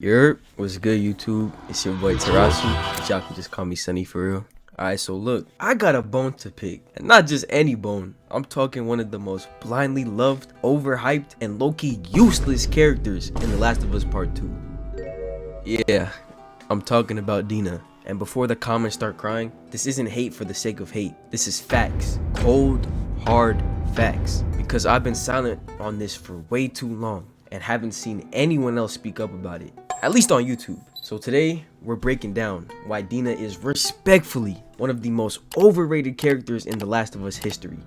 What's good, YouTube? It's your boy Terxsu, but y'all can just call me Sunny for real. Alright, so look, I got a bone to pick, and not just any bone. I'm talking one of the most blindly loved, overhyped, and low-key useless characters in The Last of Us Part 2. Yeah, I'm talking about Dina. And before the comments start crying, this isn't hate for the sake of hate. This is facts. Cold, hard facts. Because I've been silent on this for way too long and haven't seen anyone else speak up about it. At least on YouTube. So today, we're breaking down why Dina is respectfully one of the most overrated characters in The Last of Us history.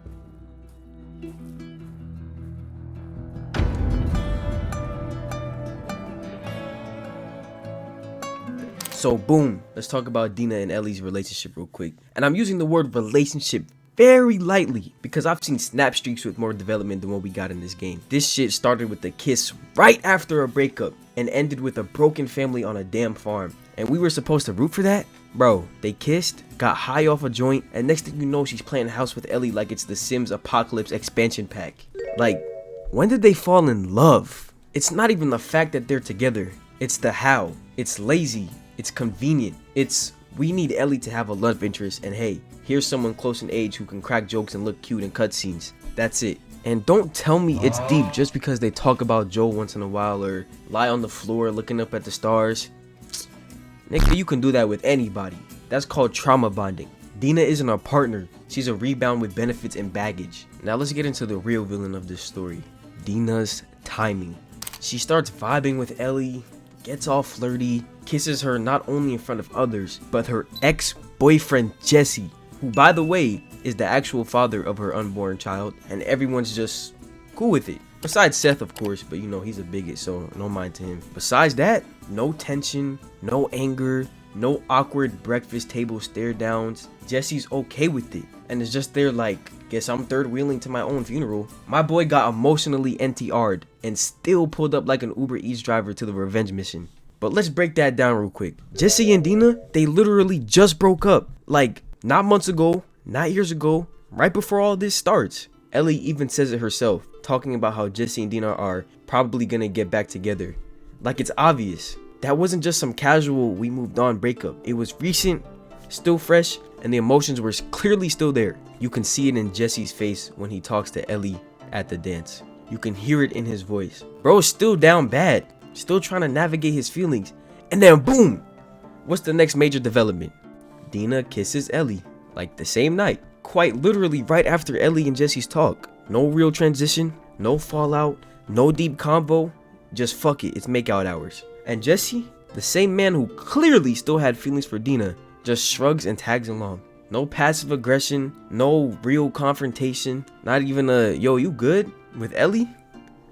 So boom, let's talk about Dina and Ellie's relationship real quick. And I'm using the word relationship very lightly because I've seen snap streaks with more development than what we got in this game. This shit started with a kiss right after a breakup and ended with a broken family on a damn farm. And we were supposed to root for that? Bro, they kissed, got high off a joint, and next thing you know, she's playing house with Ellie like it's the Sims Apocalypse expansion pack. Like, when did they fall in love? It's not even the fact that they're together. It's the how. It's lazy. It's convenient. It's, we need Ellie to have a love interest, and hey, here's someone close in age who can crack jokes and look cute in cutscenes. That's it. And don't tell me it's deep just because they talk about Joel once in a while or lie on the floor looking up at the stars. Nigga, you can do that with anybody. That's called trauma bonding. Dina isn't a partner. She's a rebound with benefits and baggage. Now let's get into the real villain of this story. Dina's timing. She starts vibing with Ellie, gets all flirty, kisses her not only in front of others, but her ex-boyfriend Jesse, who by the way is the actual father of her unborn child, and everyone's just cool with it. Besides Seth, of course, but you know he's a bigot, so no mind to him. Besides that, no tension, no anger, no awkward breakfast table stare downs. Jesse's okay with it and is just there like, guess I'm third wheeling to my own funeral. My boy got emotionally NTR'd and still pulled up like an Uber Eats driver to the revenge mission. But let's break that down real quick. Jesse and Dina, they literally just broke up. Like, not months ago, not years ago, right before all this starts. Ellie even says it herself, talking about how Jesse and Dina are probably gonna get back together. Like, it's obvious. That wasn't just some casual we moved on breakup. It was recent, still fresh, and the emotions were clearly still there. You can see it in Jesse's face when he talks to Ellie at the dance. You can hear it in his voice. Bro's still down bad, still trying to navigate his feelings. And then boom! What's the next major development? Dina kisses Ellie, like the same night. Quite literally right after Ellie and Jesse's talk. No real transition, no fallout, no deep combo. Just fuck it, it's makeout hours. And Jesse, the same man who clearly still had feelings for Dina, just shrugs and tags along. No passive aggression, no real confrontation, not even a, yo, you good? With Ellie?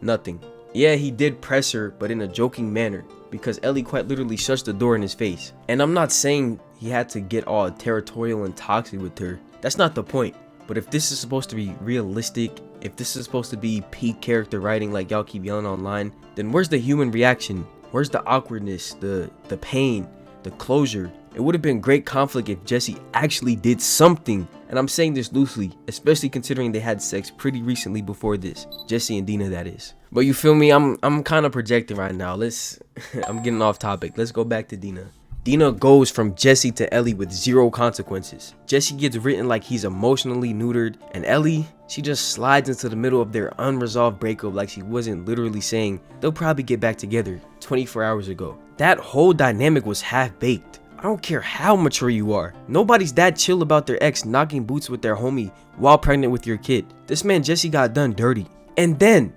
Nothing. Yeah, he did press her, but in a joking manner, because Ellie quite literally shuts the door in his face. And I'm not saying he had to get all territorial and toxic with her. That's not the point. But if this is supposed to be realistic, if this is supposed to be peak character writing like y'all keep yelling online, then where's the human reaction? Where's the awkwardness, the pain, the closure? It would have been great conflict if Jesse actually did something. And I'm saying this loosely, especially considering they had sex pretty recently before this. Jesse and Dina, that is. But you feel me? I'm kind of projecting right now. I'm getting off topic. Let's go back to Dina. Dina goes from Jesse to Ellie with zero consequences. Jesse gets written like he's emotionally neutered, and Ellie, she just slides into the middle of their unresolved breakup like she wasn't literally saying they'll probably get back together 24 hours ago. That whole dynamic was half-baked. I don't care how mature you are. Nobody's that chill about their ex knocking boots with their homie while pregnant with your kid. This man Jesse got done dirty. And then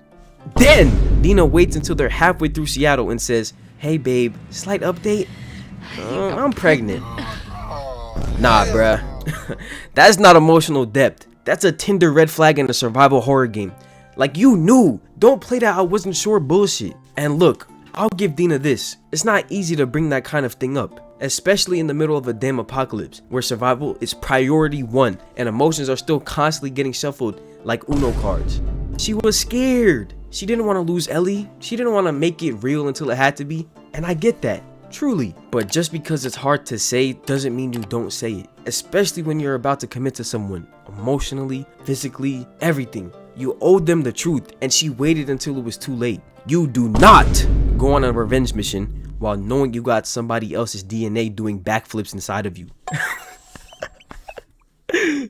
Dina waits until they're halfway through Seattle and says, hey babe, slight update? I'm pregnant. Nah, bruh. That's not emotional depth. That's a Tinder red flag in a survival horror game. Like, you knew. Don't play that I wasn't sure bullshit. And look, I'll give Dina this. It's not easy to bring that kind of thing up, especially in the middle of a damn apocalypse where survival is priority one and emotions are still constantly getting shuffled like Uno cards. She was scared. She didn't want to lose Ellie. She didn't want to make it real until it had to be. And I get that. Truly. But just because it's hard to say doesn't mean you don't say it. Especially when you're about to commit to someone. Emotionally, physically, everything. You owed them the truth and she waited until it was too late. You do not go on a revenge mission while knowing you got somebody else's DNA doing backflips inside of you.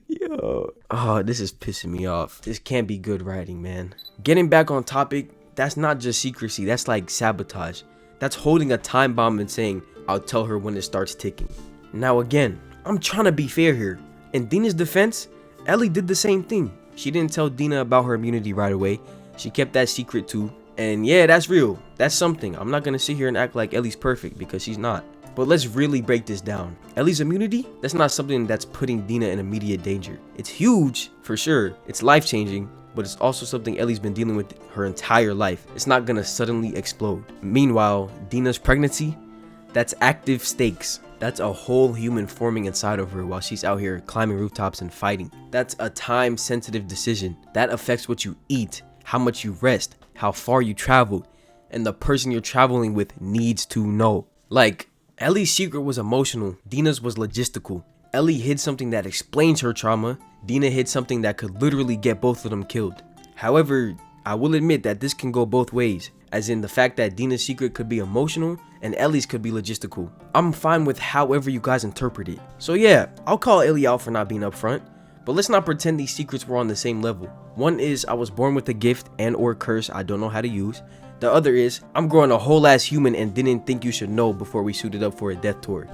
Yo. Oh, this is pissing me off. This can't be good writing, man. Getting back on topic, that's not just secrecy, that's like sabotage. That's holding a time bomb and saying, I'll tell her when it starts ticking. Now again, I'm trying to be fair here. In Dina's defense, Ellie did the same thing. She didn't tell Dina about her immunity right away. She kept that secret too. And yeah, that's real. That's something. I'm not gonna sit here and act like Ellie's perfect because she's not. But let's really break this down. Ellie's immunity, that's not something that's putting Dina in immediate danger. It's huge, for sure. It's life-changing, but it's also something Ellie's been dealing with her entire life. It's not gonna suddenly explode. Meanwhile, Dina's pregnancy, that's active stakes. That's a whole human forming inside of her while she's out here climbing rooftops and fighting. That's a time-sensitive decision. That affects what you eat, how much you rest, how far you travel, and the person you're traveling with needs to know. Like, Ellie's secret was emotional, Dina's was logistical. Ellie hid something that explains her trauma, Dina hid something that could literally get both of them killed. However, I will admit that this can go both ways, as in the fact that Dina's secret could be emotional and Ellie's could be logistical. I'm fine with however you guys interpret it. So yeah, I'll call Ellie out for not being upfront, but let's not pretend these secrets were on the same level. One is I was born with a gift and or curse I don't know how to use. The other is, I'm growing a whole ass human and didn't think you should know before we suited up for a death tour.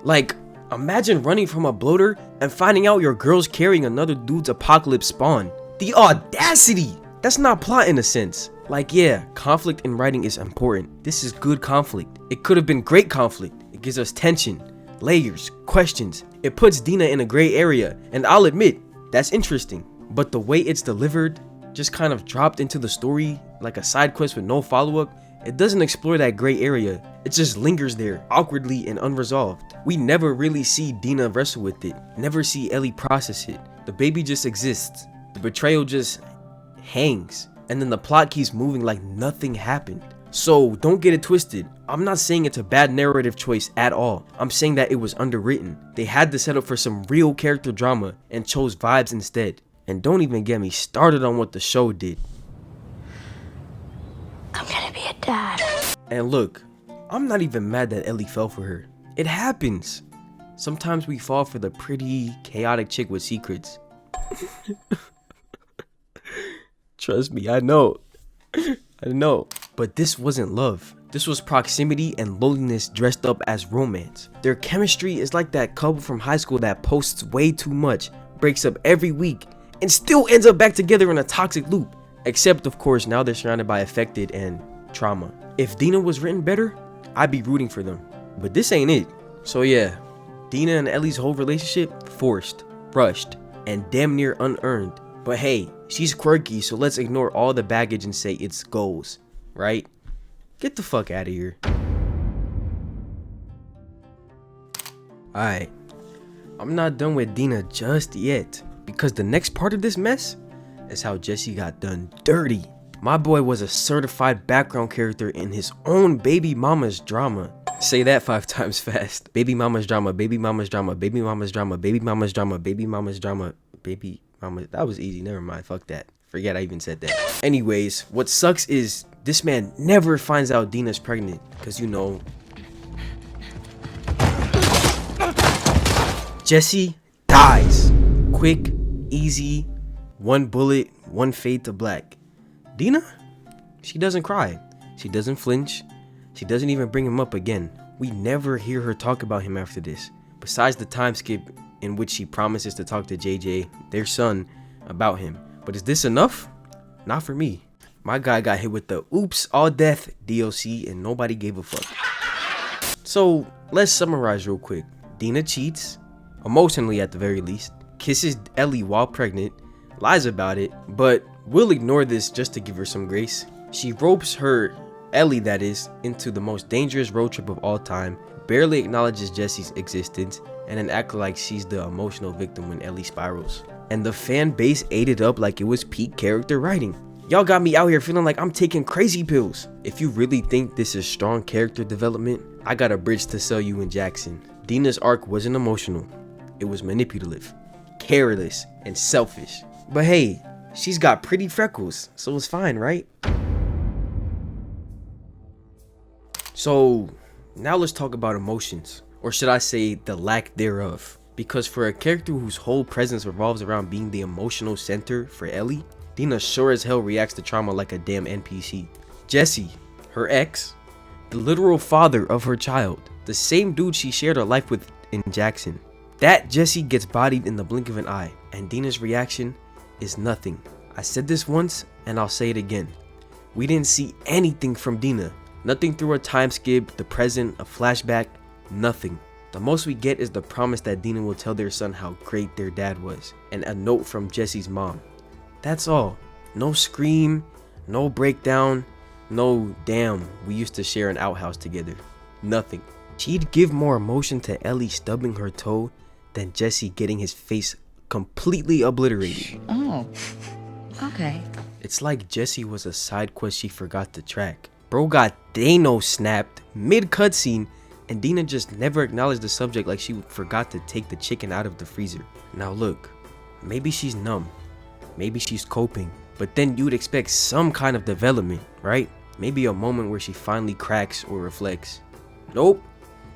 Like, imagine running from a bloater and finding out your girl's carrying another dude's apocalypse spawn. The audacity! That's not plot in a sense. Like, yeah, conflict in writing is important. This is good conflict. It could have been great conflict. It gives us tension, layers, questions. It puts Dina in a gray area, and I'll admit, that's interesting. But the way it's delivered, just kind of dropped into the story like a side quest with no follow-up, it doesn't explore that gray area. It just lingers there, awkwardly and unresolved. We never really see Dina wrestle with it, never see Ellie process it. The baby just exists. The betrayal just hangs. And then the plot keeps moving like nothing happened. So don't get it twisted. I'm not saying it's a bad narrative choice at all. I'm saying that it was underwritten. They had to set up for some real character drama and chose vibes instead. And don't even get me started on what the show did. I'm gonna be a dad. And look, I'm not even mad that Ellie fell for her. It happens. Sometimes we fall for the pretty, chaotic chick with secrets. Trust me, I know. I know. But this wasn't love. This was proximity and loneliness dressed up as romance. Their chemistry is like that couple from high school that posts way too much, breaks up every week, and still ends up back together in a toxic loop. Except, of course, now they're surrounded by affected and trauma. If Dina was written better, I'd be rooting for them. But this ain't it. So yeah, Dina and Ellie's whole relationship, forced, rushed, and damn near unearned. But hey, she's quirky, so let's ignore all the baggage and say it's goals, right? Get the fuck out of here. Alright, I'm not done with Dina just yet, because the next part of this mess is how Jesse got done dirty. My boy was a certified background character in his own baby mama's drama. Say that 5 times fast. Baby mama's drama, baby mama's drama, baby mama's drama, baby mama's drama, baby mama's drama, baby mama. That was easy, never mind, fuck that. Forget I even said that. Anyways, what sucks is this man never finds out Dina's pregnant, because you know, Jesse dies. Quick, easy, 1 bullet, 1 fade to black. Dina? She doesn't cry. She doesn't flinch. She doesn't even bring him up again. We never hear her talk about him after this, besides the time skip in which she promises to talk to JJ, their son, about him. But is this enough? Not for me. My guy got hit with the oops, all death DLC and nobody gave a fuck. So let's summarize real quick. Dina cheats, emotionally at the very least, kisses Ellie while pregnant, lies about it, but we'll ignore this just to give her some grace. She ropes her, Ellie that is, into the most dangerous road trip of all time, barely acknowledges Jesse's existence, and then acts like she's the emotional victim when Ellie spirals. And the fan base ate it up like it was peak character writing. Y'all got me out here feeling like I'm taking crazy pills. If you really think this is strong character development, I got a bridge to sell you in Jackson. Dina's arc wasn't emotional. It was manipulative, careless, and selfish. But hey, she's got pretty freckles, so it's fine, right? So, Now let's talk about emotions, or should I say the lack thereof. Because for a character whose whole presence revolves around being the emotional center for Ellie, Dina sure as hell reacts to trauma like a damn NPC. Jesse, her ex, the literal father of her child, the same dude she shared her life with in Jackson. That Jesse gets bodied in the blink of an eye, and Dina's reaction is nothing. I said this once, and I'll say it again. We didn't see anything from Dina. Nothing through a time skip, the present, a flashback, nothing. The most we get is the promise that Dina will tell their son how great their dad was, and a note from Jesse's mom. That's all. No scream, no breakdown, no damn, we used to share an outhouse together. Nothing. She'd give more emotion to Ellie stubbing her toe than Jesse getting his face completely obliterated. Oh, okay. It's like Jesse was a side quest she forgot to track. Bro got Dano snapped mid cutscene, and Dina just never acknowledged the subject like she forgot to take the chicken out of the freezer. Now look, maybe she's numb, maybe she's coping, but then you'd expect some kind of development, right? Maybe a moment where she finally cracks or reflects. Nope,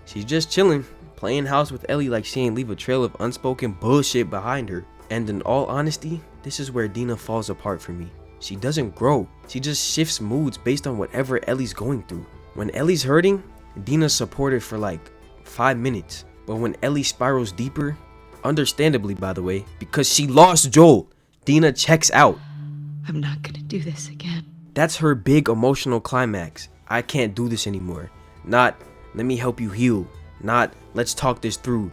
she's just chilling, playing house with Ellie like she ain't leave a trail of unspoken bullshit behind her. And in all honesty, this is where Dina falls apart for me. She doesn't grow, she just shifts moods based on whatever Ellie's going through. When Ellie's hurting, Dina's supportive for like 5 minutes. But when Ellie spirals deeper, understandably by the way, because she lost Joel, Dina checks out. I'm not gonna do this again. That's her big emotional climax. I can't do this anymore. Not, let me help you heal. Not, let's talk this through.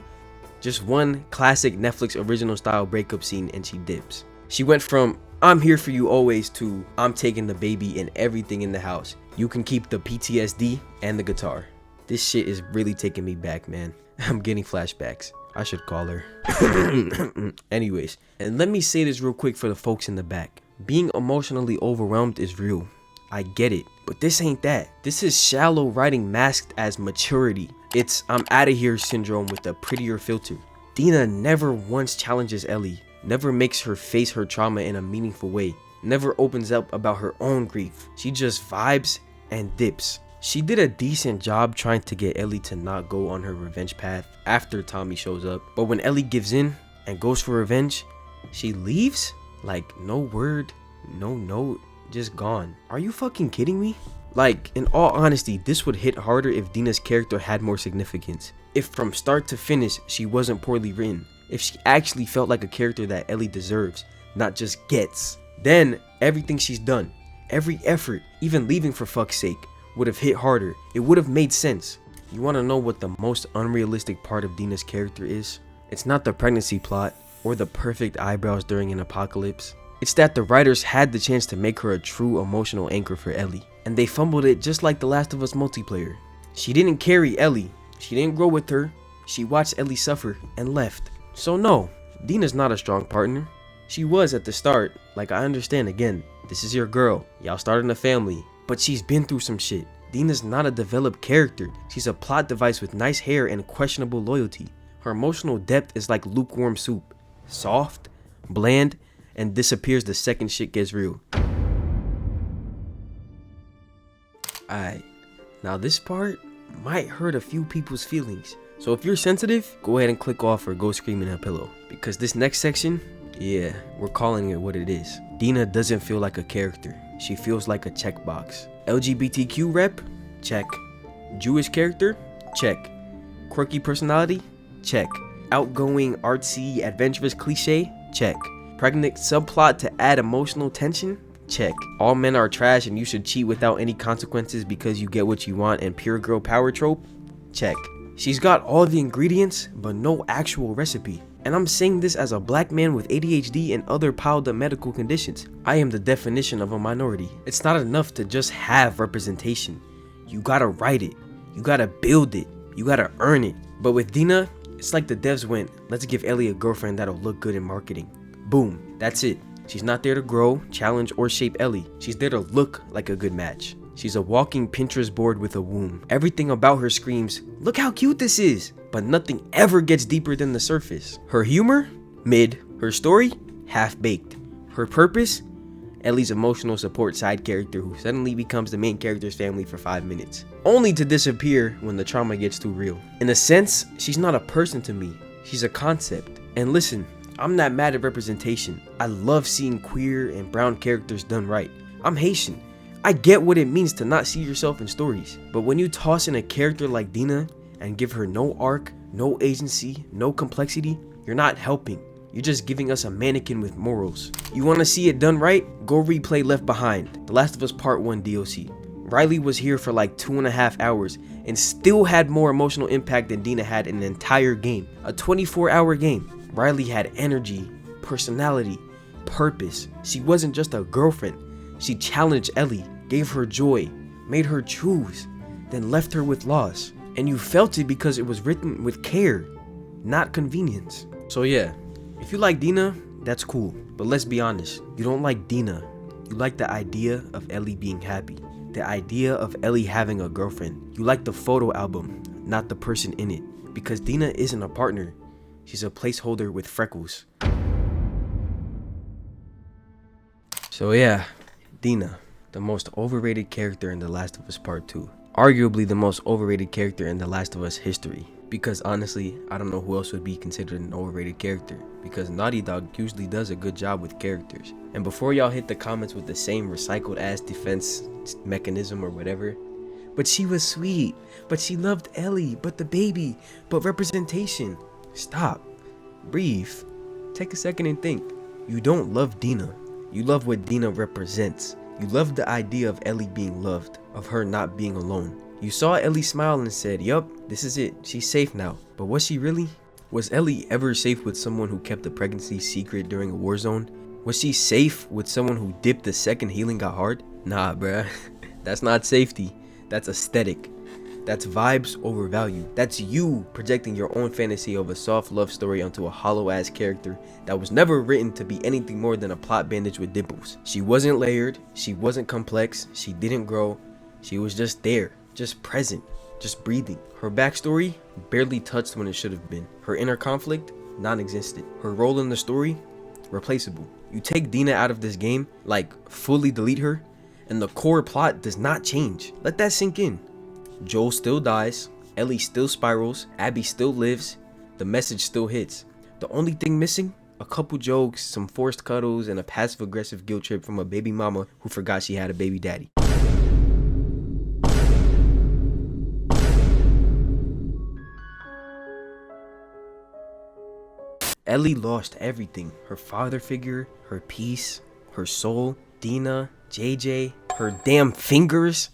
Just one classic Netflix original style breakup scene and she dips. She went from, I'm here for you always to, I'm taking the baby and everything in the house. You can keep the PTSD and the guitar. This shit is really taking me back, man. I'm getting flashbacks. I should call her. Anyways, and let me say this real quick for the folks in the back. Being emotionally overwhelmed is real. I get it, but this ain't that. This is shallow writing masked as maturity. It's I'm outta here syndrome with a prettier filter. Dina never once challenges Ellie, never makes her face her trauma in a meaningful way, never opens up about her own grief. She just vibes and dips. She did a decent job trying to get Ellie to not go on her revenge path after Tommy shows up, but when Ellie gives in and goes for revenge, she leaves? Like no word, no note, just gone. Are you fucking kidding me? Like, in all honesty, this would hit harder if Dina's character had more significance. If from start to finish, she wasn't poorly written. If she actually felt like a character that Ellie deserves, not just gets. Then, everything she's done, every effort, even leaving for fuck's sake, would have hit harder. It would have made sense. You wanna know what the most unrealistic part of Dina's character is? It's not the pregnancy plot, or the perfect eyebrows during an apocalypse. It's that the writers had the chance to make her a true emotional anchor for Ellie, and they fumbled it just like The Last of Us multiplayer. She didn't carry Ellie, she didn't grow with her, she watched Ellie suffer and left. So no, Dina's not a strong partner. She was at the start, like I understand again, this is your girl, y'all starting a family, but she's been through some shit. Dina's not a developed character, she's a plot device with nice hair and questionable loyalty. Her emotional depth is like lukewarm soup, soft, bland, and disappears the second shit gets real. Alright, now this part might hurt a few people's feelings. So if you're sensitive, go ahead and click off or go scream in a pillow. Because this next section, yeah, we're calling it what it is. Dina doesn't feel like a character. She feels like a checkbox. LGBTQ rep? Check. Jewish character? Check. Quirky personality? Check. Outgoing, artsy, adventurous cliche? Check. Pregnant subplot to add emotional tension? Check. All men are trash and you should cheat without any consequences because you get what you want and pure girl power trope? Check. She's got all the ingredients but no actual recipe. And I'm saying this as a black man with ADHD and other piled up medical conditions. I am the definition of a minority. It's not enough to just have representation. You gotta write it. You gotta build it. You gotta earn it. But with Dina, it's like the devs went, let's give Ellie a girlfriend that'll look good in marketing. Boom, that's it. She's not there to grow, challenge, or shape Ellie. She's there to look like a good match. She's a walking Pinterest board with a womb. Everything about her screams, look how cute this is, but nothing ever gets deeper than the surface. Her humor? Mid. Her story? Half-baked. Her purpose? Ellie's emotional support side character who suddenly becomes the main character's family for 5 minutes, only to disappear when the trauma gets too real. In a sense, she's not a person to me, she's a concept. And listen, I'm not mad at representation. I love seeing queer and brown characters done right. I'm Haitian. I get what it means to not see yourself in stories. But when you toss in a character like Dina and give her no arc, no agency, no complexity, you're not helping. You're just giving us a mannequin with morals. You want to see it done right? Go replay Left Behind, The Last of Us Part 1 DLC. Riley was here for like 2.5 hours and still had more emotional impact than Dina had in an entire game. A 24-hour game. Riley had energy, personality, purpose. She wasn't just a girlfriend. She challenged Ellie, gave her joy, made her choose, then left her with loss. And you felt it because it was written with care, not convenience. So yeah, if you like Dina, that's cool. But let's be honest, you don't like Dina. You like the idea of Ellie being happy. The idea of Ellie having a girlfriend. You like the photo album, not the person in it. Because Dina isn't a partner. She's a placeholder with freckles. So yeah, Dina, the most overrated character in The Last of Us Part 2. Arguably the most overrated character in The Last of Us history. Because honestly, I don't know who else would be considered an overrated character. Because Naughty Dog usually does a good job with characters. And before y'all hit the comments with the same recycled ass defense mechanism or whatever, but she was sweet, but she loved Ellie, but the baby, but representation. Stop, breathe, take a second and think. You don't love Dina. You love what Dina represents. You love the idea of Ellie being loved, of her not being alone. You saw Ellie smile and said, yup, this is it, she's safe now. But was she really? Was Ellie ever safe with someone who kept the pregnancy secret during a war zone? Was she safe with someone who dipped the second healing got hard? Nah, bruh. That's not safety. That's aesthetic. That's vibes over value. That's you projecting your own fantasy of a soft love story onto a hollow ass character that was never written to be anything more than a plot bandage with dimples. She wasn't layered, she wasn't complex, she didn't grow, she was just there, just present, just breathing. Her backstory barely touched when it should have been. Her inner conflict, non-existent. Her role in the story, replaceable. You take Dina out of this game, like fully delete her, and the core plot does not change. Let that sink in. Joel still dies, Ellie still spirals, Abby still lives, the message still hits. The only thing missing? A couple jokes, some forced cuddles, and a passive-aggressive guilt trip from a baby mama who forgot she had a baby daddy. Ellie lost everything. Her father figure, her peace, her soul, Dina, JJ, her damn fingers.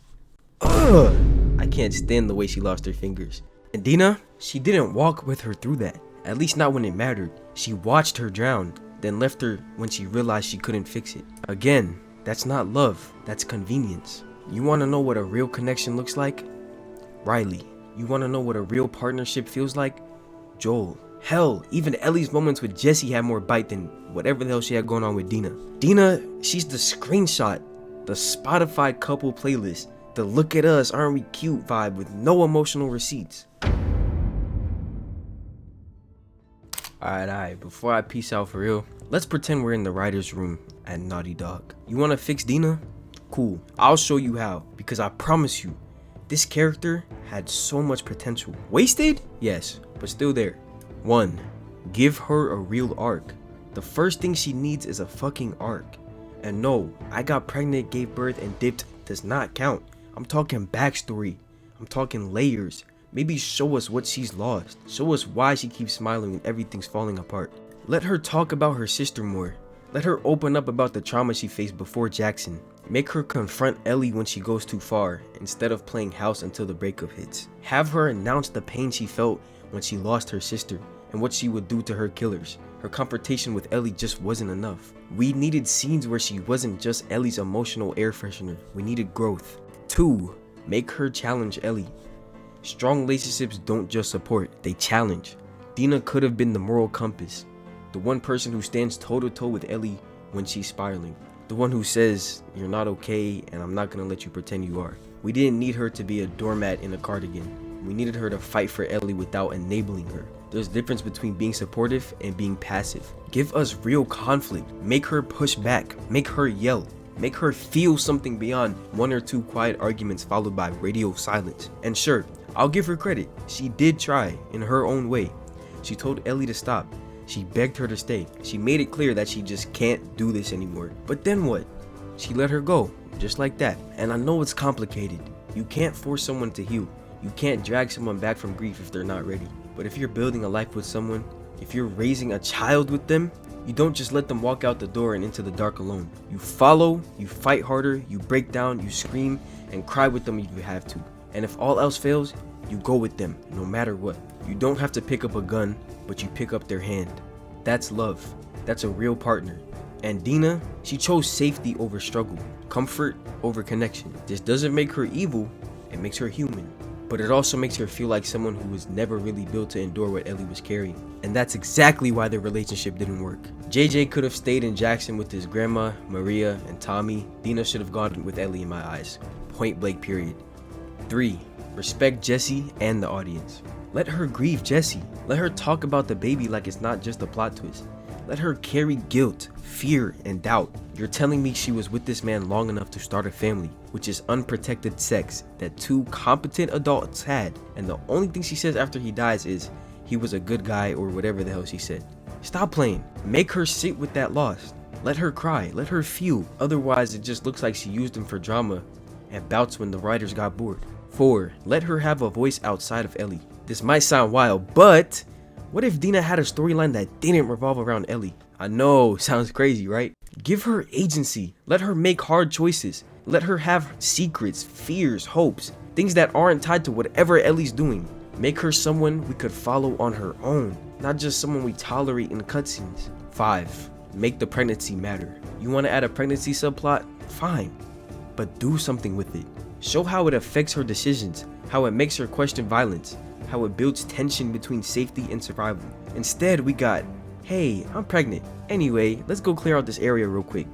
Ugh! I can't stand the way she lost her fingers. And Dina, she didn't walk with her through that. At least not when it mattered. She watched her drown, then left her when she realized she couldn't fix it. Again, that's not love, that's convenience. You want to know what a real connection looks like? Riley. You want to know what a real partnership feels like? Joel. Hell, even Ellie's moments with Jesse had more bite than whatever the hell she had going on with Dina. Dina, she's the screenshot, the Spotify couple playlist, the look at us, aren't we cute vibe with no emotional receipts. Alright, before I peace out for real, let's pretend we're in the writer's room at Naughty Dog. You wanna fix Dina? Cool, I'll show you how, because I promise you, this character had so much potential. Wasted? Yes, but still there. 1. Give her a real arc. The first thing she needs is a fucking arc. And no, I got pregnant, gave birth, and dipped does not count. I'm talking backstory. I'm talking layers. Maybe show us what she's lost. Show us why she keeps smiling when everything's falling apart. Let her talk about her sister more. Let her open up about the trauma she faced before Jackson. Make her confront Ellie when she goes too far, instead of playing house until the breakup hits. Have her announce the pain she felt when she lost her sister, and what she would do to her killers. Her confrontation with Ellie just wasn't enough. We needed scenes where she wasn't just Ellie's emotional air freshener. We needed growth. 2. Make her challenge Ellie. Strong relationships don't just support, they challenge. Dina could have been the moral compass. The one person who stands toe to toe with Ellie when she's spiraling. The one who says, you're not okay and I'm not gonna let you pretend you are. We didn't need her to be a doormat in a cardigan. We needed her to fight for Ellie without enabling her. There's a difference between being supportive and being passive. Give us real conflict. Make her push back. Make her yell. Make her feel something beyond one or two quiet arguments followed by radio silence. And sure, I'll give her credit. She did try in her own way. She told Ellie to stop. She begged her to stay. She made it clear that she just can't do this anymore. But then what? She let her go, just like that. And I know it's complicated. You can't force someone to heal. You can't drag someone back from grief if they're not ready. But if you're building a life with someone, if you're raising a child with them, you don't just let them walk out the door and into the dark alone. You follow, you fight harder, you break down, you scream, and cry with them if you have to. And if all else fails, you go with them, no matter what. You don't have to pick up a gun, but you pick up their hand. That's love. That's a real partner. And Dina, she chose safety over struggle, comfort over connection. This doesn't make her evil, it makes her human. But it also makes her feel like someone who was never really built to endure what Ellie was carrying. And that's exactly why their relationship didn't work. JJ could have stayed in Jackson with his grandma, Maria, and Tommy. Dina should have gone with Ellie in my eyes. Point blank period. 3. Respect Jessie and the audience. Let her grieve Jessie. Let her talk about the baby like it's not just a plot twist. Let her carry guilt, fear, and doubt. You're telling me she was with this man long enough to start a family, which is unprotected sex that 2 competent adults had, and the only thing she says after he dies is, he was a good guy, or whatever the hell she said. Stop playing. Make her sit with that loss. Let her cry. Let her feel. Otherwise, it just looks like she used him for drama and bouts when the writers got bored. 4. Let her have a voice outside of Ellie. This might sound wild, but what if Dina had a storyline that didn't revolve around Ellie? I know, sounds crazy, right? Give her agency. Let her make hard choices. Let her have secrets, fears, hopes, things that aren't tied to whatever Ellie's doing. Make her someone we could follow on her own, not just someone we tolerate in cutscenes. 5. Make the pregnancy matter. You want to add a pregnancy subplot? Fine, but do something with it. Show how it affects her decisions, how it makes her question violence, how it builds tension between safety and survival. Instead, we got, hey, I'm pregnant. Anyway, let's go clear out this area real quick.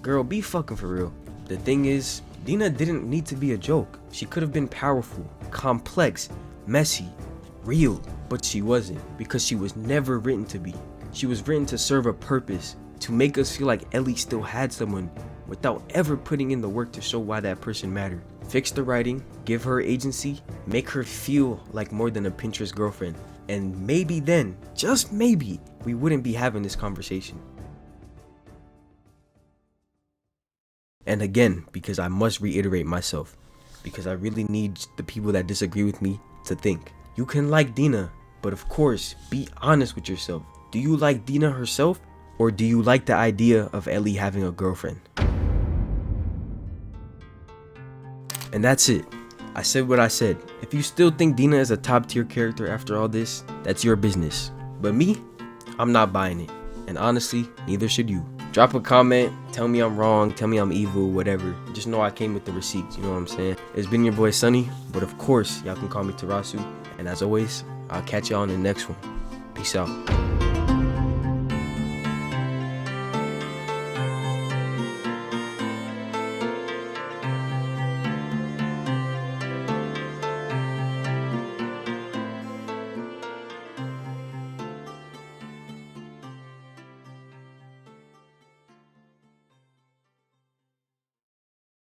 Girl, be fucking for real. The thing is, Dina didn't need to be a joke. She could have been powerful, complex, messy, real, but she wasn't, because she was never written to be. She was written to serve a purpose, to make us feel like Ellie still had someone, without ever putting in the work to show why that person mattered. Fix the writing, give her agency, make her feel like more than a Pinterest girlfriend, and maybe then, just maybe, we wouldn't be having this conversation. And again, because I must reiterate myself, because I really need the people that disagree with me to think. You can like Dina, but of course, be honest with yourself. Do you like Dina herself, or do you like the idea of Ellie having a girlfriend? And that's it. I said what I said. If you still think Dina is a top tier character after all this, that's your business. But me, I'm not buying it. And honestly, neither should you. Drop a comment, tell me I'm wrong, tell me I'm evil, whatever. Just know I came with the receipts, you know what I'm saying? It's been your boy Sunny, but of course, y'all can call me Terxsu. And as always, I'll catch y'all on the next one. Peace out.